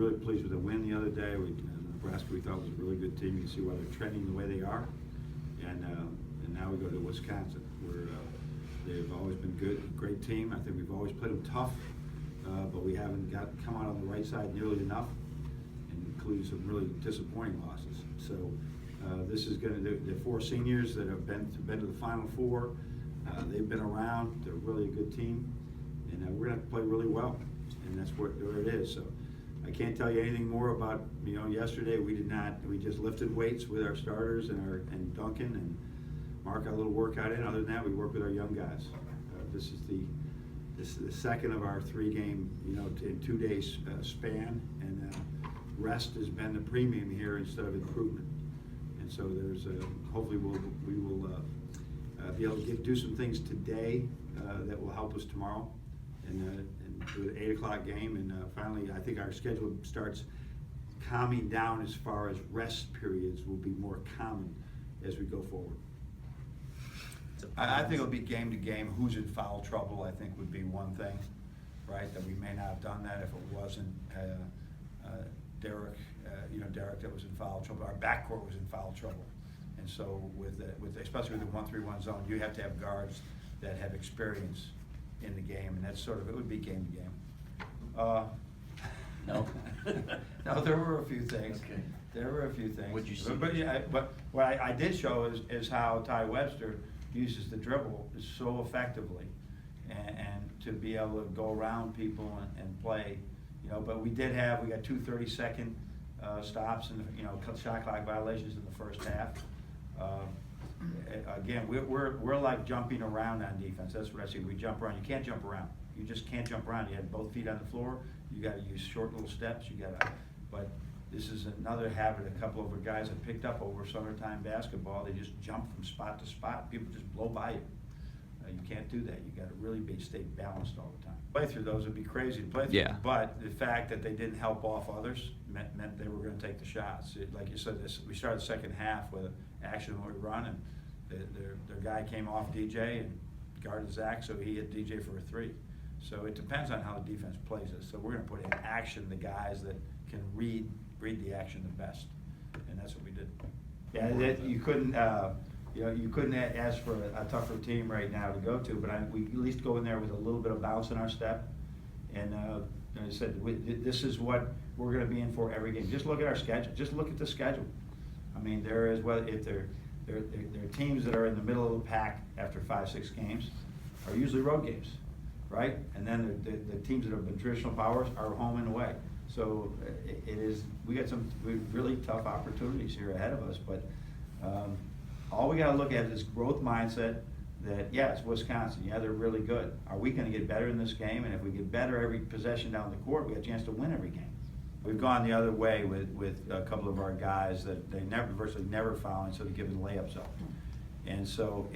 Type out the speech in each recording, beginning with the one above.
really pleased with the win the other day. Nebraska, we thought was a really good team. You can see why they're trending the way they are. And now we go to Wisconsin, where they've always been good, great team. I think we've always played them tough, but we haven't come out on the right side nearly enough, including some really disappointing losses. So this is going to the four seniors that have been to the Final Four. They've been around. They're really a good team, and we're going to play really well, and that's where it is. So I can't tell you anything more about yesterday. We did not. We just lifted weights with our starters and Duncan and Mark got a little workout in. Other than that, we work with our young guys. This is the second of our 3-game in 2 days span, and rest has been the premium here instead of improvement. And so there's hopefully we will be able to do some things today that will help us tomorrow, and do an 8 o'clock game. And finally, I think our schedule starts calming down as far as rest periods will be more common as we go forward. I think it'll be game to game. Who's in foul trouble, I think, would be one thing, right? That we may not have done that if it wasn't Derek. Derek that was in foul trouble. Our backcourt was in foul trouble, and so with especially with the 1-3-1 zone, you have to have guards that have experience in the game, and that's it would be game to game. No, no, there were a few things. Okay. There were a few things. What'd you see? But what I did show is how Ty Webster uses the dribble so effectively, and to be able to go around people and play, But we got 2 30-second stops and shot clock violations in the first half. Again, we're like jumping around on defense. That's what I see. We jump around. You can't jump around. You just can't jump around. You have both feet on the floor. You got to use short little steps. But this is another habit a couple of our guys have picked up over summertime basketball. They just jump from spot to spot. People just blow by you. You can't do that. You got to really stay balanced all the time. Play through those would be crazy to play through. Yeah. But the fact that they didn't help off others meant they were going to take the shots. Like you said, we started the second half with action when we run, and their guy came off DJ and guarded Zach, so he hit DJ for a 3. So it depends on how the defense plays it. So we're going to put in action the guys that can read the action the best, and that's what we did. Yeah, you couldn't ask for a tougher team right now to go to, but we at least go in there with a little bit of bounce in our step. And I said, this is what we're going to be in for every game. Just look at our schedule. Just look at the schedule. I mean, there is if there are teams that are in the middle of the pack after 5-6 games are usually road games, right? And then the teams that have been traditional powers are home and away. So we got some really tough opportunities here ahead of us, but all we got to look at is growth mindset that, yeah, it's Wisconsin. Yeah, they're really good. Are we going to get better in this game? And if we get better every possession down the court, we got a chance to win every game. We've gone the other way with a couple of our guys that they virtually never foul, and so they're giving layups up. And so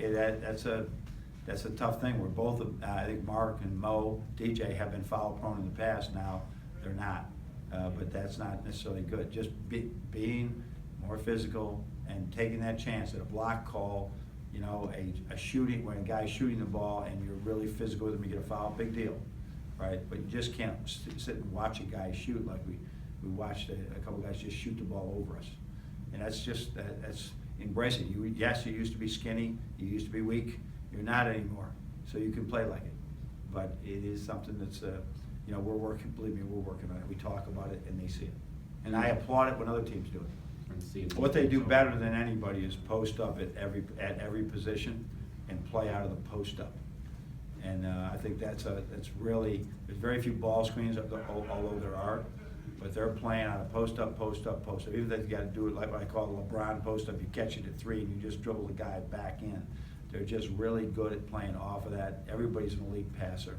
that's a tough thing. We're both, I think Mark and Mo, DJ have been foul prone in the past. Now they're not, but that's not necessarily good. Just being more physical and taking that chance at a block call, a shooting, when a guy's shooting the ball and you're really physical with him, you get a foul, big deal, right? But you just can't sit and watch a guy shoot like we watched a couple guys just shoot the ball over us. And that's embrace it. Yes, you used to be skinny, you used to be weak, you're not anymore, so you can play like it. But it is something that's, we're working, believe me, we're working on it. We talk about it and they see it. And I applaud it when other teams do it. What they do better than anybody is post up at every position and play out of the post up. And I think that's really, there's very few ball screens, although there are, but they're playing out of post up, post up, post up. Even if they got to do it like what I call the LeBron post up, you catch it at 3 and you just dribble the guy back in. They're just really good at playing off of that. Everybody's an elite passer.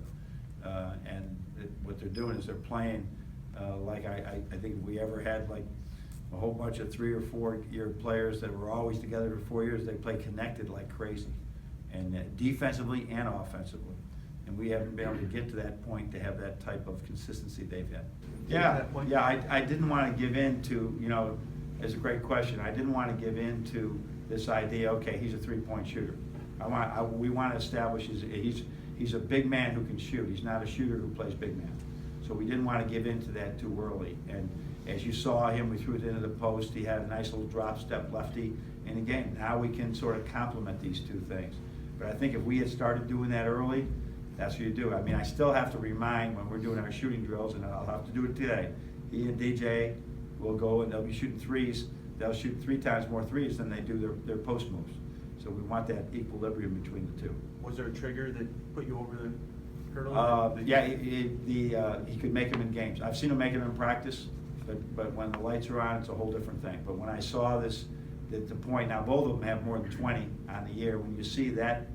And what they're doing is they're playing like I think if we ever had like a whole bunch of 3 or 4 year players that were always together for 4 years, they play connected like crazy, and defensively and offensively. And we haven't been able to get to that point to have that type of consistency they've had. Yeah, I didn't want to give in to, it's a great question. I didn't want to give in to this idea, okay, he's a 3-point shooter. We want to establish he's a big man who can shoot. He's not a shooter who plays big man. So we didn't want to give in to that too early. And as you saw him, we threw it into the post. He had a nice little drop step lefty. And again, now we can sort of complement these two things. But I think if we had started doing that early, that's what you do. I mean, I still have to remind when we're doing our shooting drills, and I'll have to do it today. He and DJ will go and they'll be shooting threes. They'll shoot 3 times more threes than they do their post moves. So we want that equilibrium between the two. Was there a trigger that put you over the hurdle? Yeah, he could make them in games. I've seen him make them in practice, but when the lights are on, it's a whole different thing. But when I saw this, at the point, now both of them have more than 20 on the year. When you see that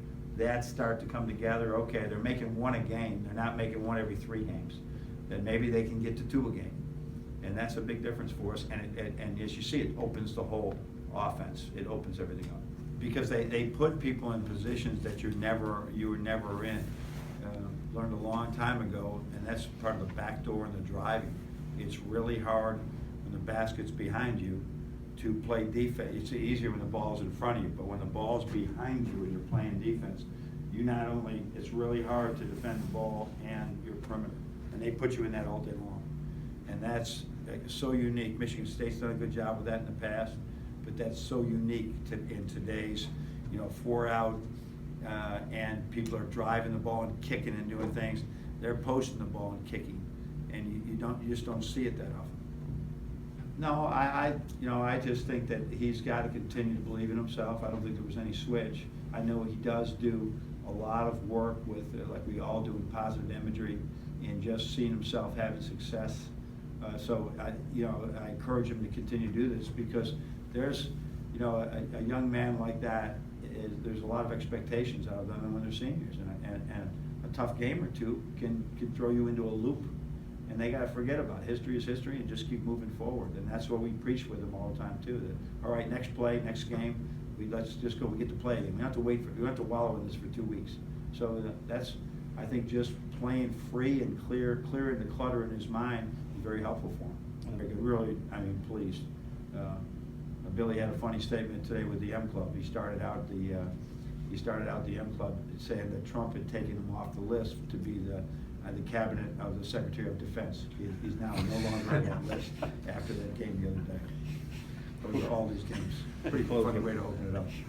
start to come together, okay, they're making 1 a game. They're not making 1 every 3 games. Then maybe they can get to 2 a game. And that's a big difference for us. And as you see, it opens the whole offense. It opens everything up. Because they put people in positions that you were never in. Learned a long time ago, and that's part of the back door and the driving. It's really hard when the basket's behind you to play defense. It's easier when the ball's in front of you, but when the ball's behind you and you're playing defense, it's really hard to defend the ball and your perimeter. And they put you in that all day long. And that's so unique. Michigan State's done a good job with that in the past, but that's so unique in today's, 4 out, and people are driving the ball and kicking and doing things. They're posting the ball and kicking, and you just don't see it that often. No, I just think that he's got to continue to believe in himself. I don't think there was any switch. I know he does do a lot of work with, like we all do, in positive imagery, and just seeing himself having success. So I encourage him to continue to do this, because there's, a young man like that, there's a lot of expectations out of them when they're seniors, and a tough game or two can throw you into a loop, and they got to forget about it. History is history, and just keep moving forward. And that's what we preach with them all the time too. That all right, next play, next game, let's just go. We get to play again. We don't have to wait we don't have to wallow in this for 2 weeks. So that's, I think, just playing free and clearing the clutter in his mind is very helpful for him. Really, pleased. Billy had a funny statement today with the M Club. He started out the M Club saying that Trump had taken him off the list to be the cabinet of the Secretary of Defense. He's now no longer on that list after that game the other day. Those are all these games. Pretty funny way to open it up.